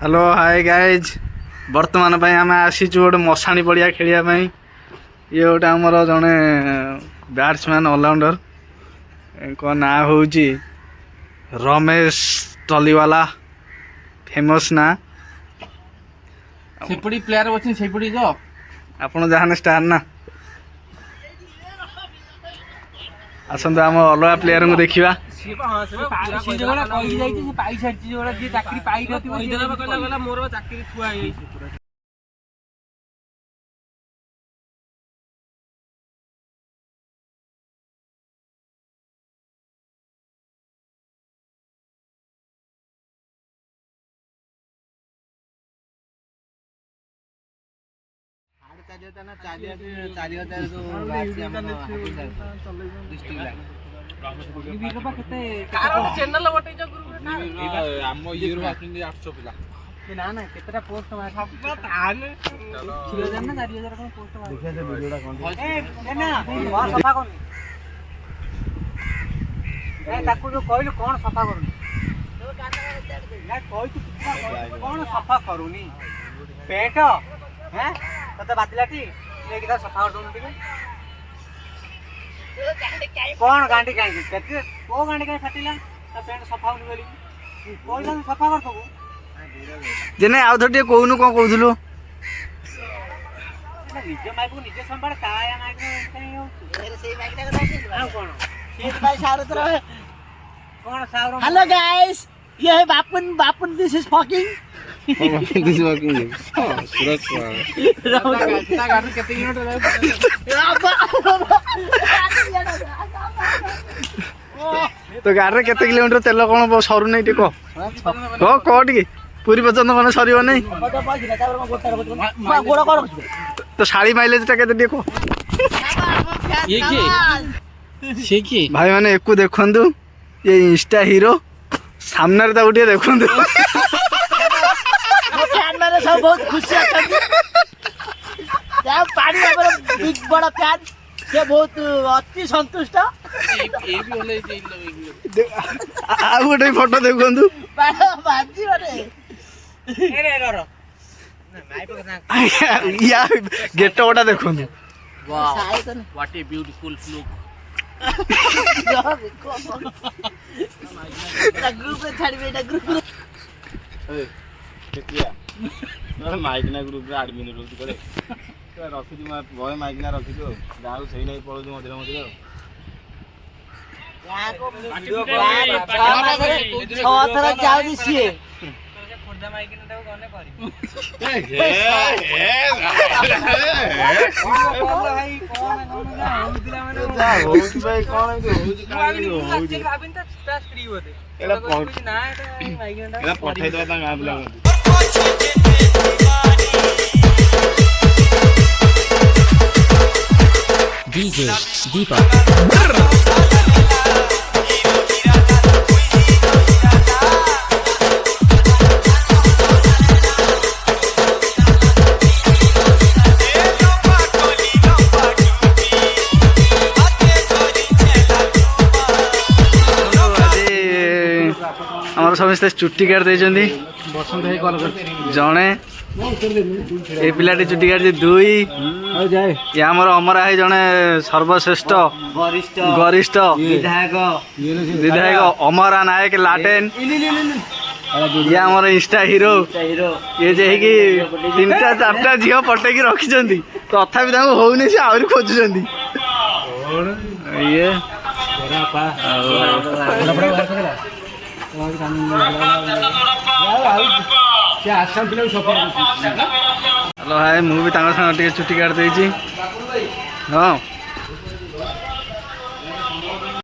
hello hi guys बर्तमान आम आसी गोटे मशाणी पड़िया खेलिया ये गोटे आमर जड़े बैट्समैन ऑलराउंडर ना हूँ रमेश टलीवाला फेमस ना सेपड़ी प्लेयर अच्छे सेपड़ी जो आपण जहां स्टार ना आसतु आम अलग प्लेयर को देखा सफा करूनी पेट तते बातिलाटी लेके ता सफा कर कौन गांडी काई केते को गांडी काई फाटिला ता पेट सफा होनी बोली कोई ना सफा कर दबो जेने आउ थोटे कोउनु को कहउथलो निजे माइक को निजे संभाळ काय माइक काई हो मेरे सेही माइक ता कथा आ कोन सेही भाई सारो तरह कौन सारो हेलो गाइस ये है बापुन बापुन this is fucking this working तो गाड़ी में केते किलोमीटर तेल कौन सरू नहीं टिको कह टे पूरी पर्यटन मैंने सर नहीं तो शाड़ी माइलेज टा केते टिको भाई मैंने एक देखु ये इंस्टा हीरो सामने गोटे देखु सब बहुत खुशी बिग बड़ा फैन से बहुत अति संतुष्ट गोटे फोटो देखु या गेट गोटा देखु what a beautiful look group में छाड़ी बेटा ग्रुप माइक ना ग्रुप रे एडमिन रोज करे रखी भय माइक ना रखी गाँव से नहीं पड़ो मझे मझे जाऊँ सी पठाई दवा गाँ पिला DJ Deepak आमर समस्ते चुट्टी काट दे जड़े ये पिलाटी चुट्टी काटी दुई ये आमर अमरा है जड़े सर्वश्रेष्ठ गरिष्ठ विधायक अमरा नायक लाटेन ये आमर इंस्टा हीरो ये जे कि 3-4 झील पटेकी रखी तथापि होनी से आहरी खोजुंट ये हेलो हाय मुझे चुट्टी काट हाँ